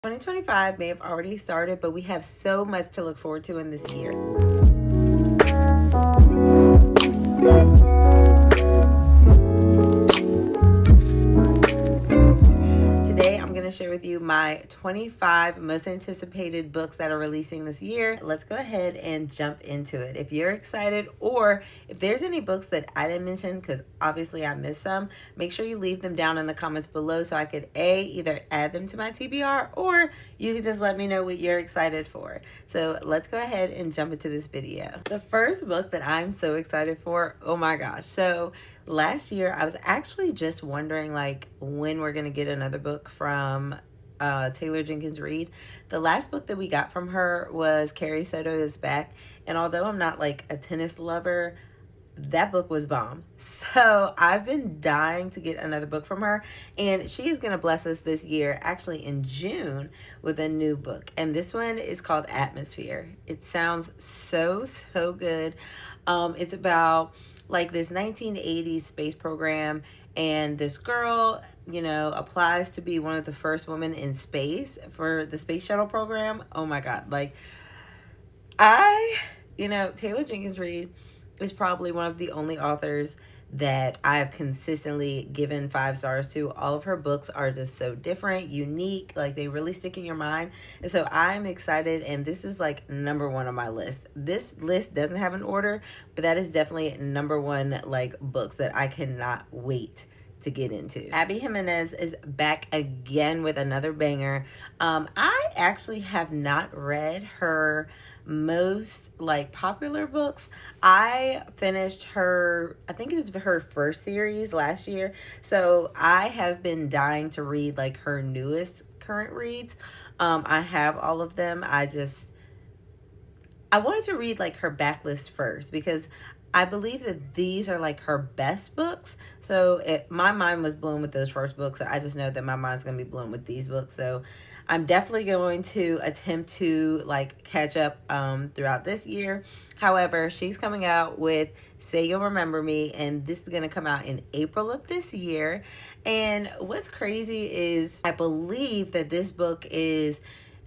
2025 may have already started, but we have so much to look forward to in this year. Today, I'm going to share with you my 25 most anticipated books that are releasing this year. Let's go ahead and jump into it. If you're excited, or if there's any books that I didn't mention, because obviously I missed some, make sure you leave them down in the comments below so I could either add them to my TBR, or you can just let me know what you're excited for. So let's go ahead and jump into this video. The first book that I'm so excited for, oh my gosh. So last year, I was actually just wondering like when we're gonna get another book from Taylor Jenkins Reid. The last book that we got from her was Carrie Soto is Back, and although I'm not like a tennis lover, that book was bomb. So I've been dying to get another book from her, and she's gonna bless us this year, actually in June, with a new book, and this one is called Atmosphere. It sounds so good. It's about like this 1980s space program, and this girl, you know, applies to be one of the first women in space for the space shuttle program. Oh my god, like Taylor Jenkins Reid is probably one of the only authors that I have consistently given 5 stars to. All of her books are just so different, unique, like they really stick in your mind. And so I'm excited, and this is like #1 on my list. This list doesn't have an order, but that is definitely #1 like books that I cannot wait to get into. Abby Jimenez is back again with another banger. I actually have not read her most like popular books. I finished her, I think it was her first series last year, so I have been dying to read like her newest current reads. I have all of them. I wanted to read like her backlist first, because I believe that these are like her best books. So my mind was blown with those first books. So I just know that my mind's going to be blown with these books. So I'm definitely going to attempt to like catch up throughout this year. However, she's coming out with Say You'll Remember Me, and this is going to come out in April of this year. And what's crazy is I believe that this book is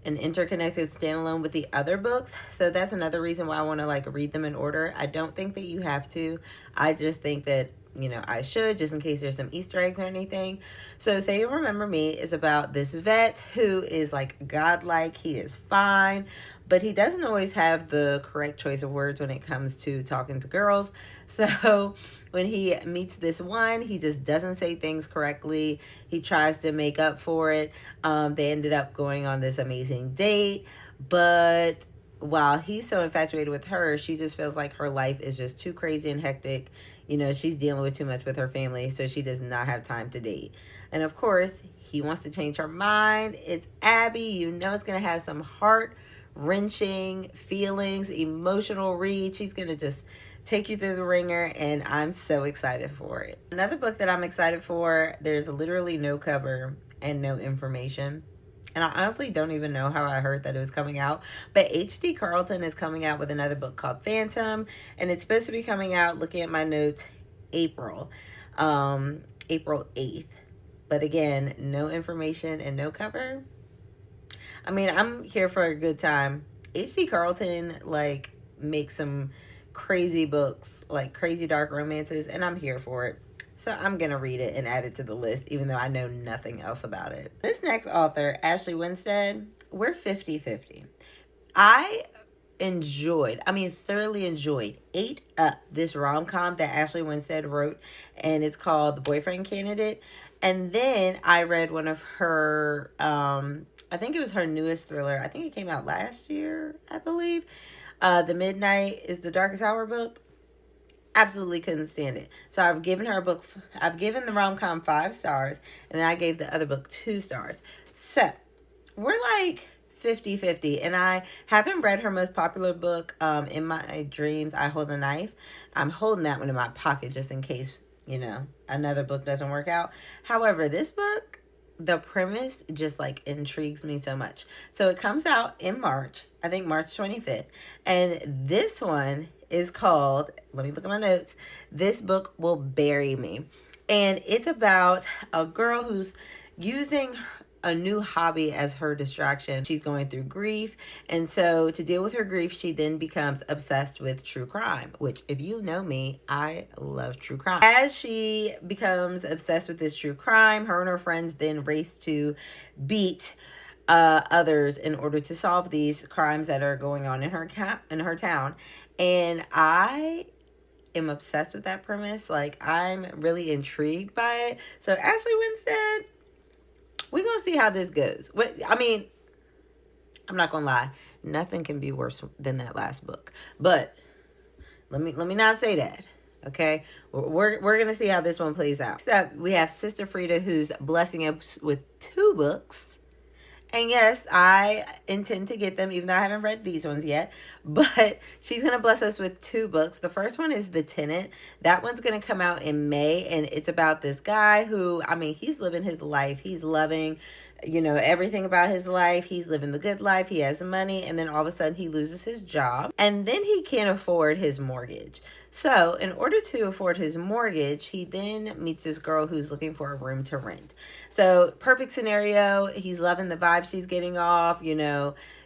an interconnected standalone with the other books. So that's another reason why I want to like read them in order. I don't think that you have to. I just think that, you know, I should, just in case there's some Easter eggs or anything. So Say You Remember Me is about this vet who is like godlike. He is fine, but he doesn't always have the correct choice of words when it comes to talking to girls. So when he meets this one, he just doesn't say things correctly. He tries to make up for it. They ended up going on this amazing date, but while he's so infatuated with her, she just feels like her life is just too crazy and hectic. You know, she's dealing with too much with her family, so she does not have time to date. And of course, he wants to change her mind. It's Abby. You know it's going to have some heart-wrenching feelings, emotional read. She's going to just take you through the ringer, and I'm so excited for it. Another book that I'm excited for, there's literally no cover and no information. And I honestly don't even know how I heard that it was coming out. But H.D. Carlton is coming out with another book called Phantom. And it's supposed to be coming out, looking at my notes, April 8th. But again, no information and no cover. I mean, I'm here for a good time. H.D. Carlton, like, makes some crazy books, like crazy dark romances. And I'm here for it. So I'm going to read it and add it to the list, even though I know nothing else about it. This next author, Ashley Winstead, we're 50-50. I thoroughly enjoyed, ate up this rom-com that Ashley Winstead wrote, and it's called The Boyfriend Candidate. And then I read one of her, I think it was her newest thriller. I think it came out last year, I believe. The Midnight is the Darkest Hour book. Absolutely couldn't stand it. So I've given the rom-com 5 stars, and then I gave the other book 2 stars. So we're like 50-50, and I haven't read her most popular book, In My Dreams I Hold a Knife. I'm holding that one in my pocket just in case, you know, another book doesn't work out. However, this book, the premise just like intrigues me so much. So it comes out in March, I think March 25th. And this one is called, let me look at my notes, This Book Will Bury Me. And it's about a girl who's using a new hobby as her distraction. She's going through grief, and so to deal with her grief, she then becomes obsessed with true crime, which, if you know me, I love true crime. As she becomes obsessed with this true crime, her and her friends then race to beat others in order to solve these crimes that are going on in her town. And I am obsessed with that premise. Like, I'm really intrigued by it. So Ashley Winstead, we're gonna see how this goes. I mean, I'm not gonna lie, nothing can be worse than that last book. But let me not say that. Okay, we're gonna see how this one plays out. Except we have Sister Frida, who's blessing us with 2 books. And yes, I intend to get them, even though I haven't read these ones yet. But she's going to bless us with 2 books. The first one is The Tenant. That one's going to come out in May. And it's about this guy who, I mean, he's living his life. He's loving, everything about his life. He's living the good life. He has money. And then all of a sudden he loses his job. And then he can't afford his mortgage. So in order to afford his mortgage, he then meets this girl who's looking for a room to rent. So perfect scenario. He's loving the vibe she's getting off.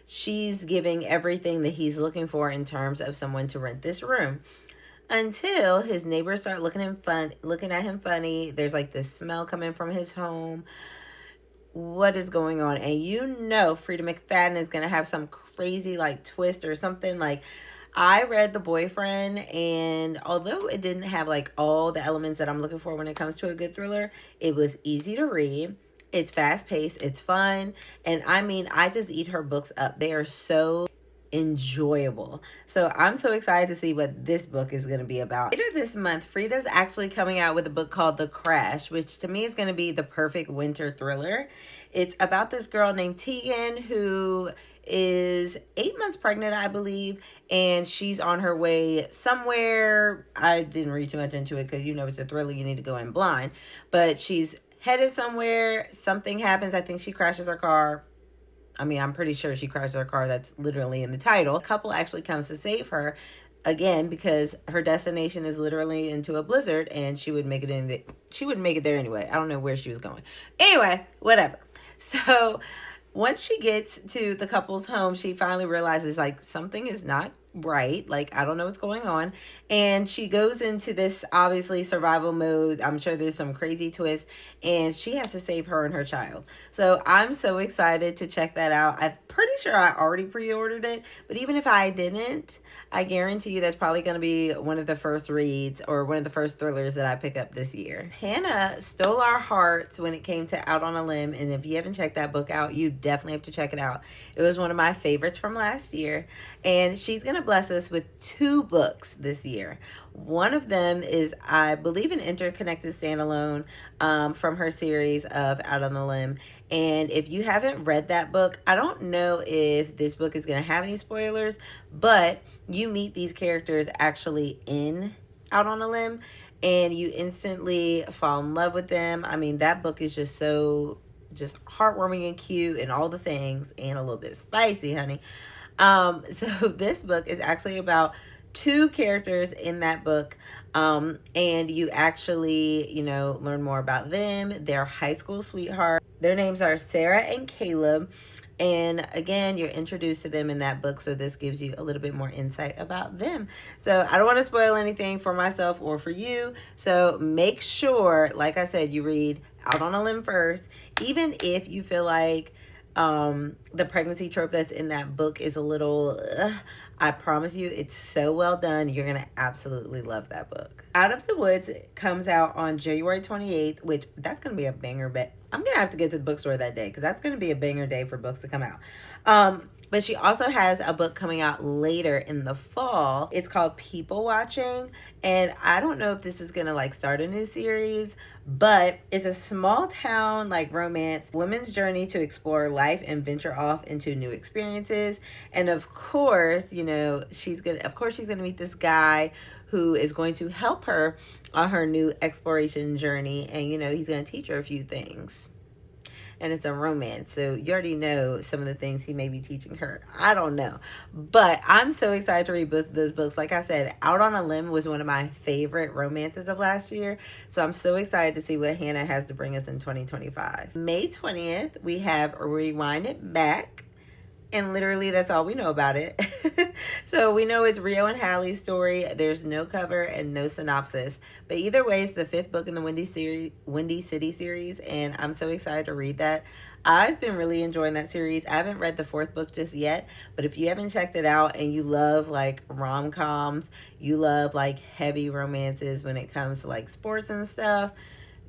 She's giving everything that he's looking for in terms of someone to rent this room. Until his neighbors start looking at him funny. There's like this smell coming from his home. What is going on? And Frida McFadden is going to have some crazy like twist or something. Like, I read The Boyfriend, and although it didn't have like all the elements that I'm looking for when it comes to a good thriller, it was easy to read. It's fast paced. It's fun. And I mean, I just eat her books up. They are so enjoyable. So I'm so excited to see what this book is going to be about. Later this month, Frida's actually coming out with a book called The Crash, which to me is going to be the perfect winter thriller. It's about this girl named Tegan who is 8 months pregnant, I believe, and she's on her way somewhere. I didn't read too much into it because it's a thriller, you need to go in blind, but she's headed somewhere. Something happens. I think she crashes her car. I mean, I'm pretty sure she crashed her car. That's literally in the title. A couple actually comes to save her, again, because her destination is literally into a blizzard, and she wouldn't make it there anyway. I don't know where she was going. Anyway, whatever. So once she gets to the couple's home, she finally realizes like something is not right. Like, I don't know what's going on. And she goes into this obviously survival mode. I'm sure there's some crazy twist, and she has to save her and her child. So I'm so excited to check that out. I'm pretty sure I already pre-ordered it, but even if I didn't, I guarantee you that's probably going to be one of the first reads or one of the first thrillers that I pick up this year. Hannah stole our hearts when it came to Out on a Limb, and if you haven't checked that book out, you definitely have to check it out. It was one of my favorites from last year, and she's going to bless us with 2 books this year. One of them is, I believe, an interconnected standalone from her series of Out on the Limb. And if you haven't read that book, I don't know if this book is going to have any spoilers, but you meet these characters actually in Out on a Limb, and you instantly fall in love with them. I mean, that book is just so heartwarming and cute and all the things, and a little bit spicy, honey. So this book is actually about 2 characters in that book, and you actually, learn more about them. They're high school sweethearts. Their names are Sarah and Caleb, and again, you're introduced to them in that book, so this gives you a little bit more insight about them. So I don't want to spoil anything for myself or for you, so make sure, like I said, you read Out on a Limb first, even if you feel like the pregnancy trope that's in that book is a little I promise you, it's so well done. You're going to absolutely love that book. Out of the Woods comes out on January 28th, which that's going to be a banger. But I'm going to have to go to the bookstore that day because that's going to be a banger day for books to come out. But she also has a book coming out later in the fall. It's called People Watching. And I don't know if this is going to start a new series, but it's a small town romance, women's journey to explore life and venture off into new experiences. And of course, she's going to meet this guy who is going to help her on her new exploration journey. And, he's going to teach her a few things. and it's a romance. So you already know some of the things he may be teaching her. I don't know. But I'm so excited to read both of those books. Like I said, Out on a Limb was one of my favorite romances of last year. So I'm so excited to see what Hannah has to bring us in 2025. May 20th, we have Rewind It Back. And literally, that's all we know about it. So we know it's Rio and Hallie's story. There's no cover and no synopsis. But either way, it's the 5th book in the Windy City series. And I'm so excited to read that. I've been really enjoying that series. I haven't read the 4th book just yet. But if you haven't checked it out and you love like rom-coms, you love like heavy romances when it comes to like sports and stuff,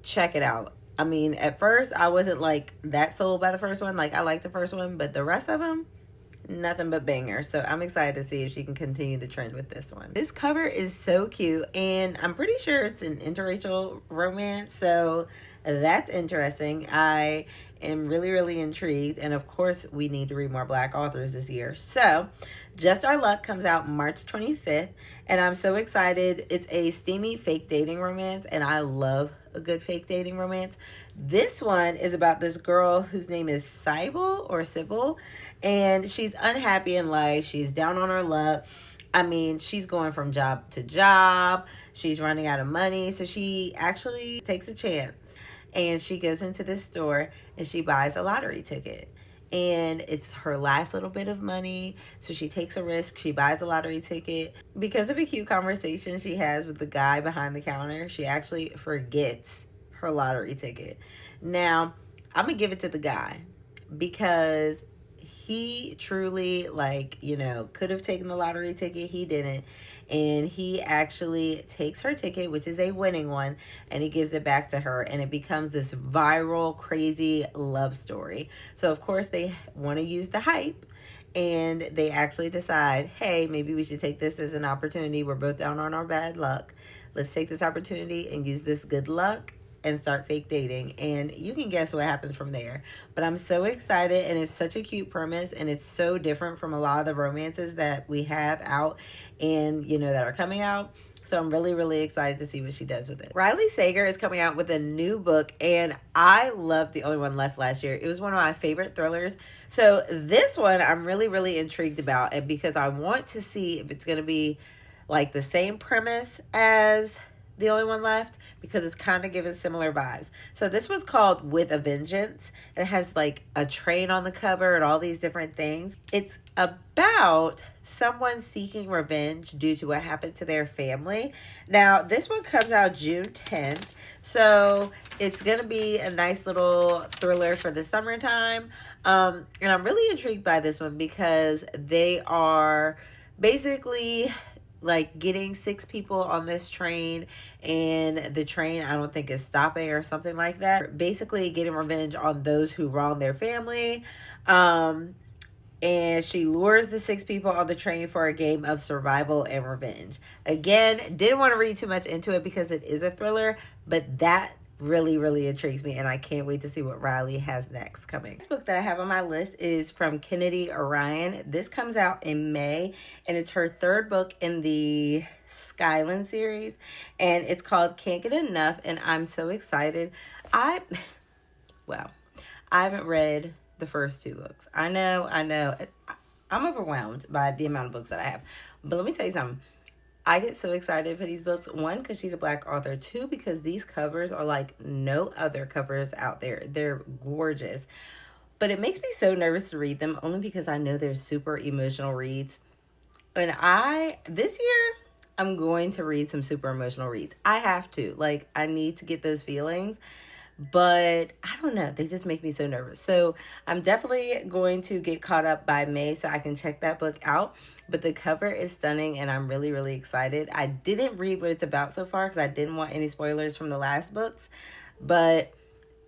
check it out. I mean, at first, I wasn't, like, that sold by the first one. Like, I liked the first one, but the rest of them, nothing but bangers. So I'm excited to see if she can continue the trend with this one. This cover is so cute, and I'm pretty sure it's an interracial romance, so that's interesting. I am really, really intrigued, and of course, we need to read more Black authors this year. So, Just Our Luck comes out March 25th, and I'm so excited. It's a steamy fake dating romance, and I love a good fake dating romance. This one is about this girl whose name is Sybil, and she's unhappy in life. She's down on her luck. I mean, she's going from job to job. She's running out of money, so she actually takes a chance, and she goes into this store and she buys a lottery ticket. And it's her last little bit of money, so she takes a risk. She buys a lottery ticket. Because of a cute conversation she has with the guy behind the counter, she actually forgets her lottery ticket. Now, I'm going to give it to the guy because he truly, like, you know, could have taken the lottery ticket. He didn't. And he actually takes her ticket, which is a winning one, and he gives it back to her, and it becomes this viral, crazy love story. So, of course, they want to use the hype, and they actually decide, hey, maybe we should take this as an opportunity. We're both down on our bad luck. Let's take this opportunity and use this good luck and start fake dating, and you can guess what happens from there. But I'm so excited, and it's such a cute premise, and it's so different from a lot of the romances that we have out and, you know, that are coming out. So I'm really, really excited to see what she does with it. Riley Sager is coming out with a new book, and I loved The Only One Left last year. It was one of my favorite thrillers. So this one I'm really, really intrigued about, and because I want to see if it's going to be like the same premise as The Only One Left, because it's kind of giving similar vibes. So this was called With a Vengeance. It has like a train on the cover and all these different things. It's about someone seeking revenge due to what happened to their family. Now, this one comes out June 10th. So it's going to be a nice little thriller for the summertime. And I'm really intrigued by this one because they are basically like getting 6 people on this train, and the train I don't think is stopping or something like that. Basically getting revenge on those who wronged their family. And she lures the 6 people on the train for a game of survival and revenge. Again, didn't want to read too much into it because it is a thriller, but that really, really intrigues me, and I can't wait to see what Riley has next coming. This book that I have on my list is from Kennedy Orion. This comes out in May, and it's her 3rd book in the Skyland series, and it's called Can't Get Enough, and I'm so excited. I haven't read the first 2 books. I know. I'm overwhelmed by the amount of books that I have, but let me tell you something. I get so excited for these books. 1, because she's a Black author. 2, because these covers are like no other covers out there. They're gorgeous. But it makes me so nervous to read them, only because I know they're super emotional reads. And this year, I'm going to read some super emotional reads. I have to. Like, I need to get those feelings. But I don't know. They just make me so nervous. So I'm definitely going to get caught up by May so I can check that book out. But the cover is stunning, and I'm really, really excited. I didn't read what it's about so far because I didn't want any spoilers from the last books. But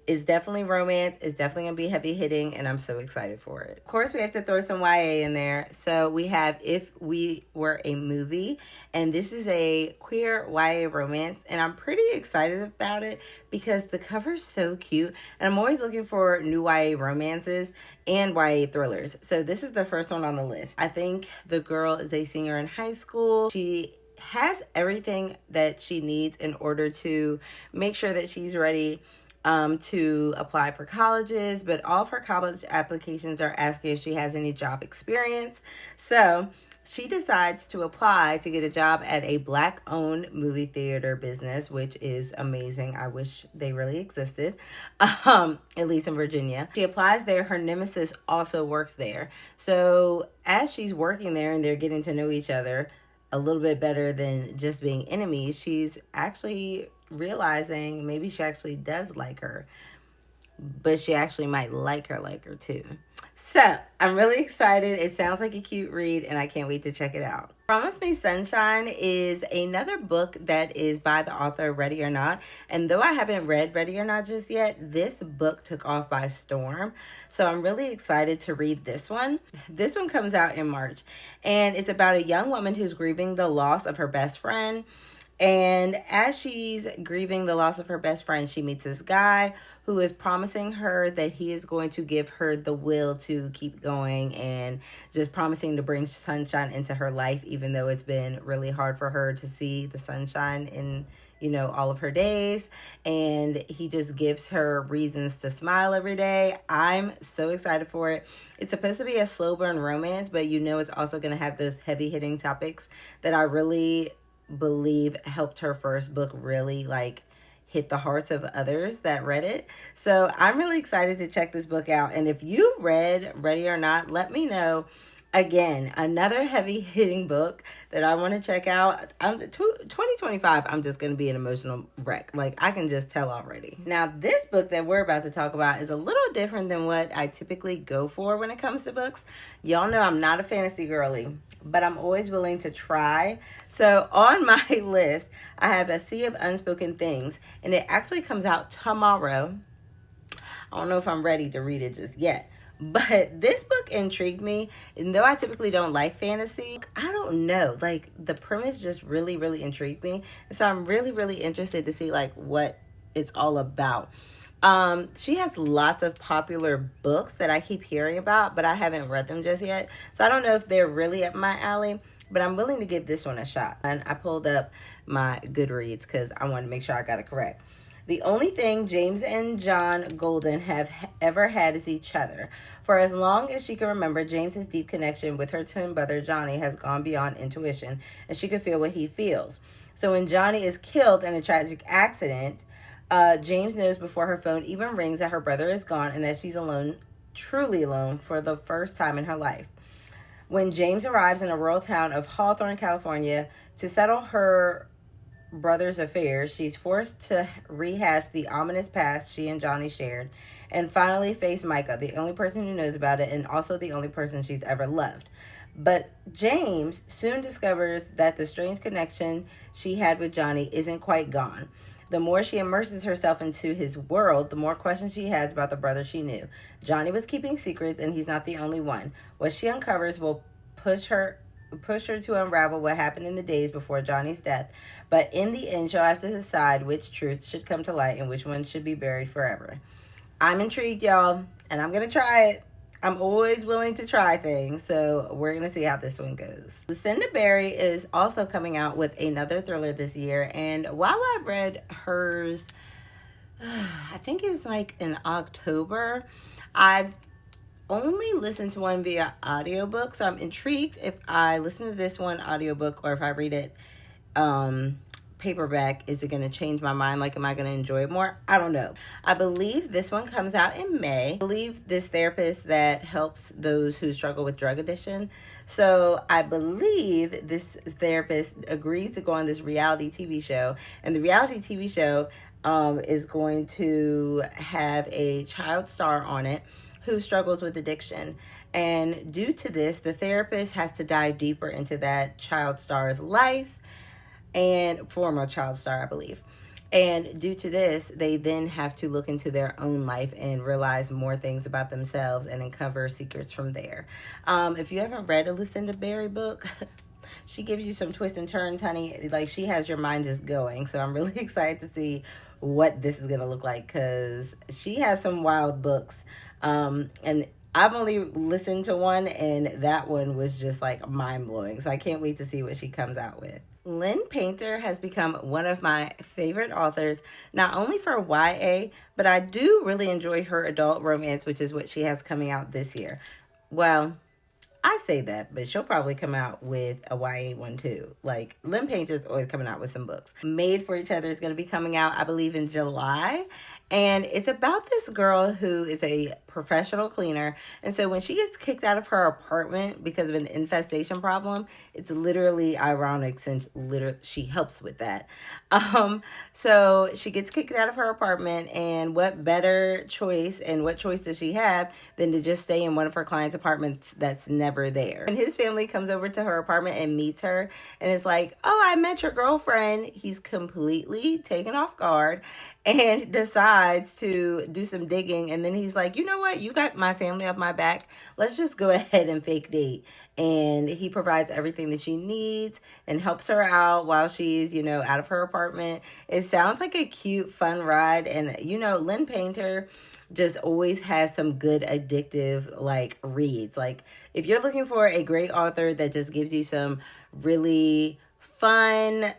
it's definitely romance. It's definitely going to be heavy hitting, and I'm so excited for it. Of course, we have to throw some YA in there. So we have If We Were a Movie, and this is a queer YA romance, and I'm pretty excited about it because the cover's so cute, and I'm always looking for new YA romances and YA thrillers. So this is the first one on the list. I think the girl is a senior in high school. She has everything that she needs in order to make sure that she's ready to apply for colleges, but all of her college applications are asking if she has any job experience. So she decides to apply to get a job at a Black-owned movie theater business, which is amazing. I wish they really existed, at least in Virginia. She applies there. Her nemesis also works there. So as she's working there and they're getting to know each other a little bit better than just being enemies, she's actually realizing maybe she actually does like her, but she actually might like her too. So I'm really excited. It sounds like a cute read and I can't wait to check it out. Promise Me Sunshine is another book that is by the author Ready or Not. And though I haven't read Ready or Not just yet, this book took off by storm. So I'm really excited to read this one. This one comes out in March and it's about a young woman who's grieving the loss of her best friend. And as she's grieving the loss of her best friend, she meets this guy who is promising her that he is going to give her the will to keep going and just promising to bring sunshine into her life, even though it's been really hard for her to see the sunshine in, all of her days. And he just gives her reasons to smile every day. I'm so excited for it. It's supposed to be a slow burn romance, but it's also going to have those heavy hitting topics that I really believe helped her first book really hit the hearts of others that read it. So I'm really excited to check this book out. And if you read Ready or Not, let me know. Again, another heavy hitting book that I want to check out. 2025, I'm just going to be an emotional wreck. I can just tell already. Now, this book that we're about to talk about is a little different than what I typically go for when it comes to books. Y'all know I'm not a fantasy girly, but I'm always willing to try. So on my list, I have A Sea of Unspoken Things, and it actually comes out tomorrow. I don't know if I'm ready to read it just yet. But this book intrigued me, and though I typically don't like fantasy, I don't know, the premise just really, really intrigued me. And so I'm really, really interested to see what it's all about. She has lots of popular books that I keep hearing about, but I haven't read them just yet. So I don't know if they're really up my alley, but I'm willing to give this one a shot. And I pulled up my Goodreads because I wanted to make sure I got it correct. The only thing James and John Golden have ever had is each other. For as long as she can remember, James's deep connection with her twin brother Johnny has gone beyond intuition, and she can feel what he feels. So when Johnny is killed in a tragic accident, James knows before her phone even rings that her brother is gone and that she's alone, truly alone, for the first time in her life. When James arrives in a rural town of Hawthorne, California, to settle her brother's affairs, she's forced to rehash the ominous past she and Johnny shared and finally face Micah, the only person who knows about it and also the only person she's ever loved. But James soon discovers that the strange connection she had with Johnny isn't quite gone. The more she immerses herself into his world, the more questions she has about the brother she knew. Johnny was keeping secrets, and he's not the only one. What she uncovers will push her to unravel what happened in the days before Johnny's death. But in the end, she'll have to decide which truths should come to light and which ones should be buried forever. I'm intrigued, y'all, and I'm going to try it. I'm always willing to try things, so we're going to see how this one goes. Lucinda Berry is also coming out with another thriller this year, and while I've read hers, I think it was in October, I've only listened to one via audiobook, so I'm intrigued if I listen to this one audiobook or if I read it paperback. Is it going to change my mind? Am I going to enjoy it more? I don't know. I believe this one comes out in May. I believe this therapist that helps those who struggle with drug addiction. So I believe this therapist agrees to go on this reality TV show, and the reality TV show is going to have a child star on it who struggles with addiction. And due to this, the therapist has to dive deeper into that child star's life, and former child star, I believe. And due to this, they then have to look into their own life and realize more things about themselves and uncover secrets from there. If you haven't read a Lucinda Berry book, she gives you some twists and turns, honey. She has your mind just going. So I'm really excited to see what this is going to look like, because she has some wild books. And I've only listened to one, and that one was just mind-blowing. So I can't wait to see what she comes out with. Lynn Painter has become one of my favorite authors, not only for YA, but I do really enjoy her adult romance, which is what she has coming out this year. Well, I say that, but she'll probably come out with a YA one too. Like, Lynn Painter's always coming out with some books. Made for Each Other is going to be coming out, I believe, in July. And it's about this girl who is a professional cleaner. And so when she gets kicked out of her apartment because of an infestation problem, it's literally ironic since she helps with that. So she gets kicked out of her apartment, and what better choice, and what choice does she have than to just stay in one of her clients' apartments that's never there? And his family comes over to her apartment and meets her, and it's like, oh, I met your girlfriend. He's completely taken off guard and decides to do some digging. And then he's like, you know what? You got my family off my back. Let's just go ahead and fake date. And he provides everything that she needs and helps her out while she's, out of her apartment. It sounds like a cute, fun ride. And, Lynn Painter just always has some good addictive reads. Like, if you're looking for a great author that just gives you some really fun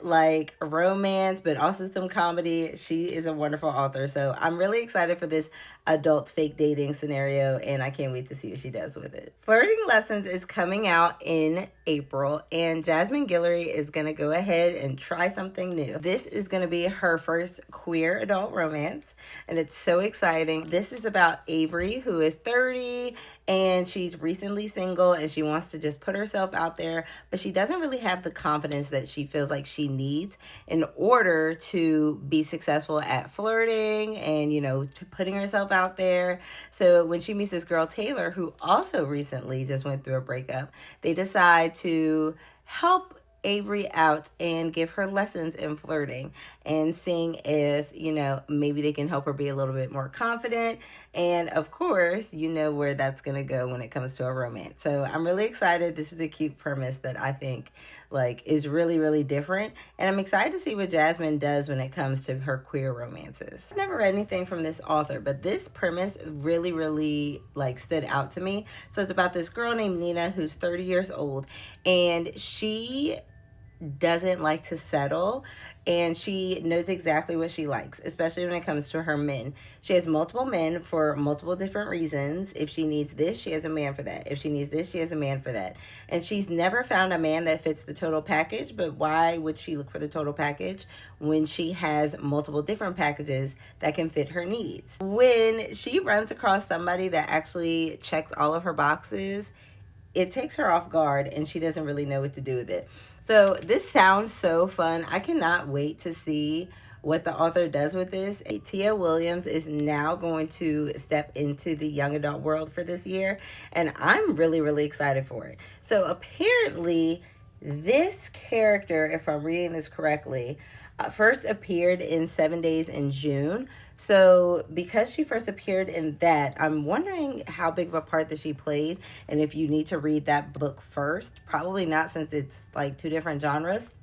romance but also some comedy, she is a wonderful author. So I'm really excited for this adult fake dating scenario, and I can't wait to see what she does with it. Flirting Lessons is coming out in April, and Jasmine Guillory is going to go ahead and try something new. This is going to be her first queer adult romance, and it's so exciting. This is about Avery, who is 30, and she's recently single, and she wants to just put herself out there, but she doesn't really have the confidence that she feels like she needs in order to be successful at flirting and, putting herself out there. So when she meets this girl, Taylor, who also recently just went through a breakup, they decide to help Avery out and give her lessons in flirting and seeing if, maybe they can help her be a little bit more confident. And of course, where that's going to go when it comes to a romance. So I'm really excited. This is a cute premise that I think is really, really different. And I'm excited to see what Jasmine does when it comes to her queer romances. I've never read anything from this author, but this premise really, really stood out to me. So it's about this girl named Nina who's 30 years old, and she doesn't like to settle, and she knows exactly what she likes, especially when it comes to her men. She has multiple men for multiple different reasons. If she needs this, she has a man for that. If she needs this, she has a man for that. And she's never found a man that fits the total package, but why would she look for the total package when she has multiple different packages that can fit her needs? When she runs across somebody that actually checks all of her boxes, it takes her off guard, and she doesn't really know what to do with it. So this sounds so fun. I cannot wait to see what the author does with this. Tia Williams is now going to step into the young adult world for this year, and I'm really, really excited for it. So apparently this character, if I'm reading this correctly, first appeared in 7 Days in June. So because she first appeared in that, I'm wondering how big of a part that she played, and if you need to read that book first. Probably not, since it's two different genres.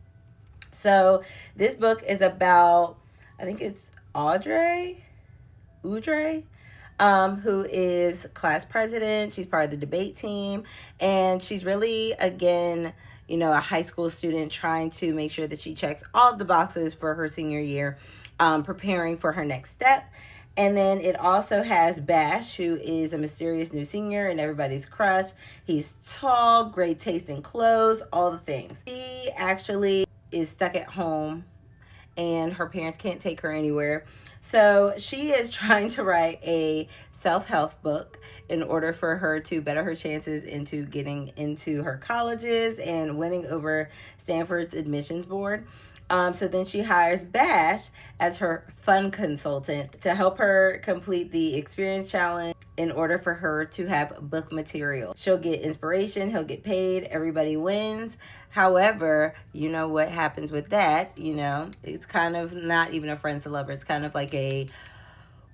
So this book is about, I think it's Udre, who is class president. She's part of the debate team, and she's really, again, a high school student trying to make sure that she checks all of the boxes for her senior year, preparing for her next step. And then it also has Bash, who is a mysterious new senior and everybody's crush. He's tall, great taste in clothes, all the things. She actually is stuck at home, and her parents can't take her anywhere. So she is trying to write a self-help book in order for her to better her chances into getting into her colleges and winning over Stanford's admissions board. So then she hires Bash as her fun consultant to help her complete the experience challenge in order for her to have book material. She'll get inspiration, he'll get paid, everybody wins. However, you know what happens with that, it's kind of not even a friends to lover. It's kind of like a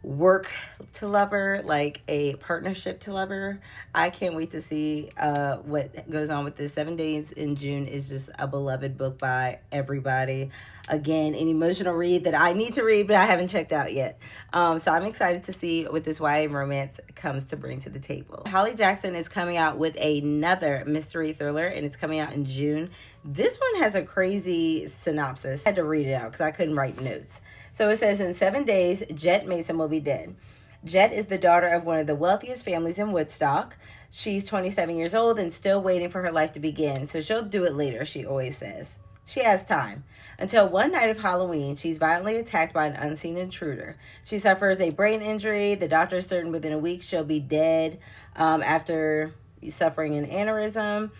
work to lover, like a partnership to lover. I can't wait to see what goes on with this. 7 Days in June is just a beloved book by everybody. Again, an emotional read that I need to read, but I haven't checked out yet. So I'm excited to see what this YA romance comes to bring to the table. Holly Jackson is coming out with another mystery thriller, and it's coming out in June. This one has a crazy synopsis. I had to read it out because I couldn't write notes. So it says, in 7 days, Jet Mason will be dead. Jet is the daughter of one of the wealthiest families in Woodstock. She's 27 years old and still waiting for her life to begin, so she'll do it later, she always says. She has time. Until one night of Halloween, she's violently attacked by an unseen intruder. She suffers a brain injury. The doctor is certain within a week she'll be dead after suffering an aneurysm.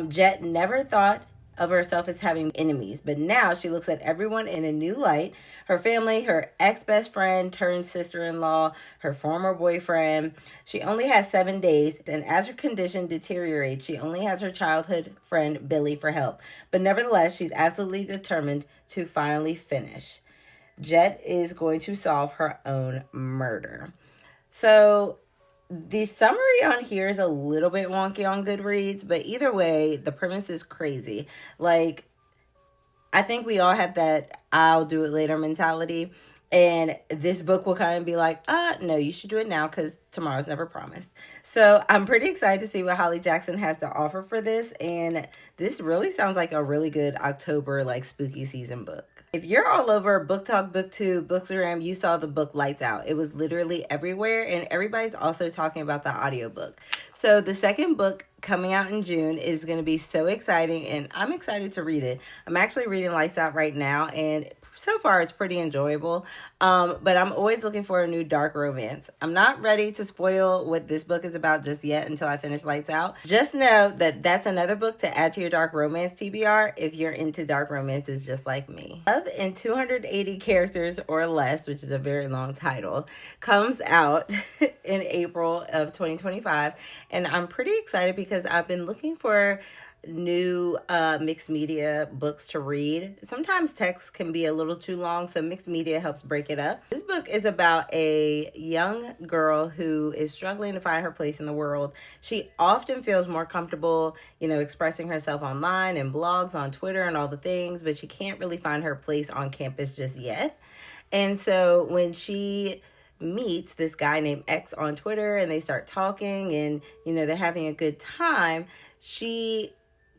Jet never thought of herself as having enemies, but now she looks at everyone in a new light. Her family, her ex-best friend turned sister-in-law, her former boyfriend. She only has 7 days, and as her condition deteriorates, she only has her childhood friend Billy for help. But nevertheless, she's absolutely determined to finally finish. Jet is going to solve her own murder. So the summary on here is a little bit wonky on Goodreads, but either way, the premise is crazy. Like, I think we all have that I'll do it later mentality. And this book will kind of be like, no, you should do it now because tomorrow's never promised. So I'm pretty excited to see what Holly Jackson has to offer for this. And this really sounds like a really good October, like, spooky season book. If you're all over Book Talk, BookTube, Bookstagram, you saw the book Lights Out. It was literally everywhere, and everybody's also talking about the audiobook. So the second book coming out in June is going to be so exciting, and I'm excited to read it. I'm actually reading Lights Out right now, and so far it's pretty enjoyable, but I'm always looking for a new dark romance. I'm not ready to spoil what this book is about just yet until I finish Lights Out. Just know that that's another book to add to your dark romance TBR if you're into dark romances just like me. Love in 280 Characters or Less, which is a very long title, comes out in April of 2025, and I'm pretty excited because I've been looking for new mixed media books to read. Sometimes text can be a little too long, so mixed media helps break it up. This book is about a young girl who is struggling to find her place in the world. She often feels more comfortable, expressing herself online and blogs on Twitter and all the things, but she can't really find her place on campus just yet. And so when she meets this guy named X on Twitter and they start talking and, they're having a good time, she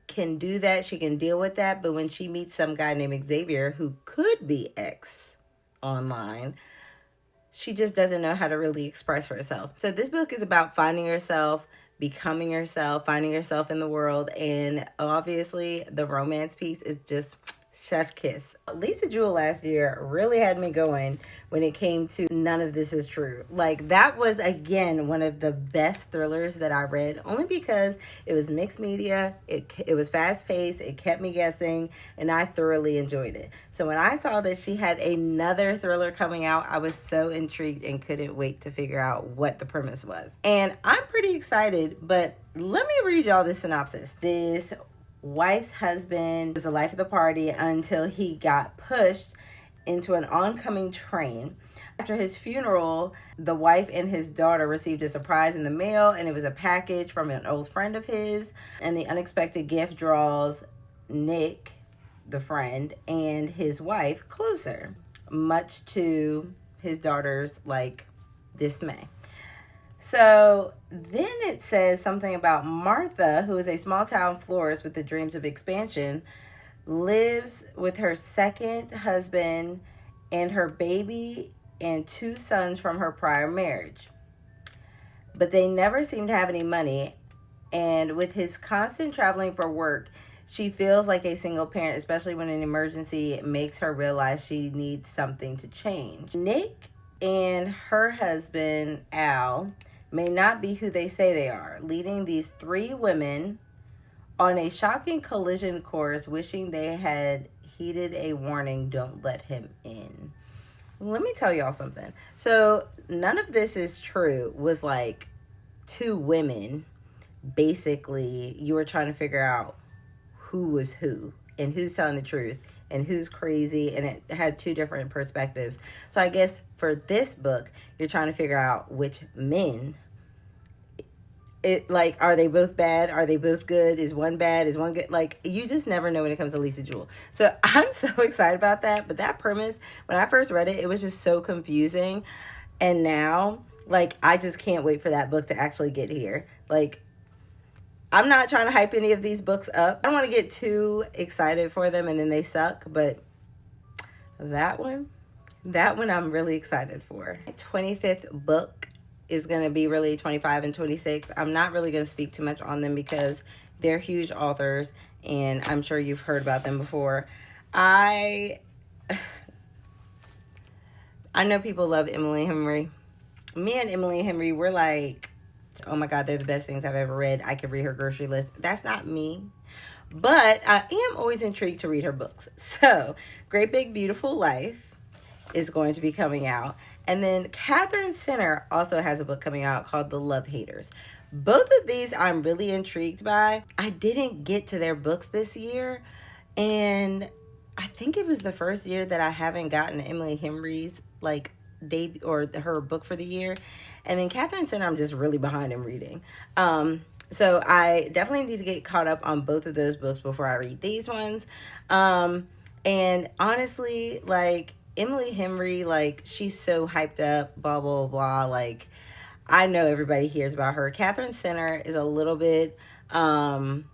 can do that. She can deal with that. But when she meets some guy named Xavier, who could be X online, she just doesn't know how to really express herself. So this book is about finding yourself, becoming yourself, finding yourself in the world. And obviously the romance piece is just chef's kiss. Lisa Jewell last year really had me going when it came to None of This Is True. Like, that was, again, one of the best thrillers that I read, only because it was mixed media, it was fast-paced, it kept me guessing, and I thoroughly enjoyed it. So when I saw that she had another thriller coming out, I was so intrigued and couldn't wait to figure out what the premise was. And I'm pretty excited, but let me read y'all this synopsis. This wife's husband was the life of the party until he got pushed into an oncoming train. After his funeral, the wife and his daughter received a surprise in the mail, and it was a package from an old friend of his. And the unexpected gift draws Nick, the friend, and his wife closer, much to his daughter's, dismay. So then it says something about Martha, who is a small town florist with the dreams of expansion, lives with her second husband and her baby and 2 sons from her prior marriage. But they never seem to have any money. And with his constant traveling for work, she feels like a single parent, especially when an emergency makes her realize she needs something to change. Nick and her husband, Al, may not be who they say they are, leading these 3 women on a shocking collision course, wishing they had heeded a warning, don't let him in. Let me tell y'all something. So None of This Is True was like 2 women. Basically, you were trying to figure out who was who and who's telling the truth and who's crazy, and it had two different perspectives. So I guess for this book, you're trying to figure out which men, like, are they both bad? Are they both good? Is one bad? Is one good? Like, you just never know when it comes to Lisa Jewell. So I'm so excited about that. But that premise, when I first read it was just so confusing. And now, like, I just can't wait for that book to actually get here. Like, I'm not trying to hype any of these books up. I don't want to get too excited for them and then they suck. But that one I'm really excited for. My 25th book is going to be really 25 and 26. I'm not really going to speak too much on them because they're huge authors and I'm sure you've heard about them before. I know people love Emily Henry. Me and Emily Henry, we're like, oh my God, they're the best things I've ever read. I could read her grocery list. That's not me. But I am always intrigued to read her books. So, Great Big Beautiful Life is going to be coming out. And then Catherine Center also has a book coming out called The Love Haters. Both of these I'm really intrigued by. I didn't get to their books this year. And I think it was the first year that I haven't gotten Emily Henry's like debut or her book for the year. And then Catherine Center, I'm just really behind in reading. So I definitely need to get caught up on both of those books before I read these ones. And honestly, like, Emily Henry, like, she's so hyped up, blah, blah, blah. Like, I know everybody hears about her. Catherine Center is a little bit, not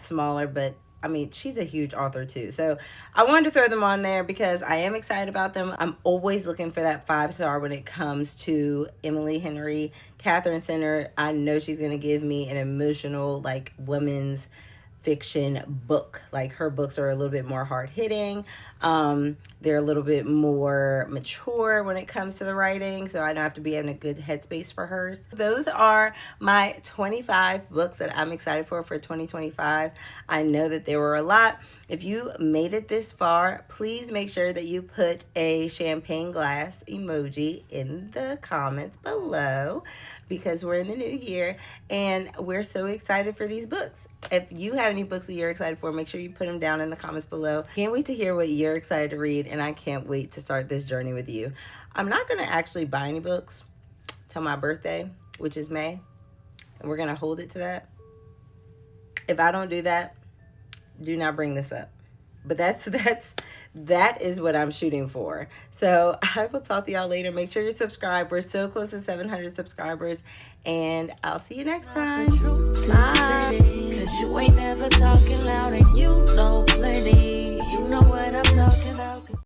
smaller, but, I mean, she's a huge author, too. So, I wanted to throw them on there because I am excited about them. I'm always looking for that 5-star when it comes to Emily Henry. Catherine Center, I know she's going to give me an emotional, like, women's fiction book. Like, her books are a little bit more hard-hitting. They're a little bit more mature when it comes to the writing, so I don't have to be in a good headspace for hers. Those are my 25 books that I'm excited for 2025. I know that there were a lot. If you made it this far, please make sure that you put a champagne glass emoji in the comments below because we're in the new year and we're so excited for these books. If you have any books that you're excited for, make sure you put them down in the comments below. Can't wait to hear what you're excited to read, and I can't wait to start this journey with you. I'm not going to actually buy any books till my birthday, which is May, and we're going to hold it to that. If I don't do that, do not bring this up. But that is what I'm shooting for. So I will talk to y'all later. Make sure you're subscribed. We're so close to 700 subscribers, and I'll see you next time. Bye.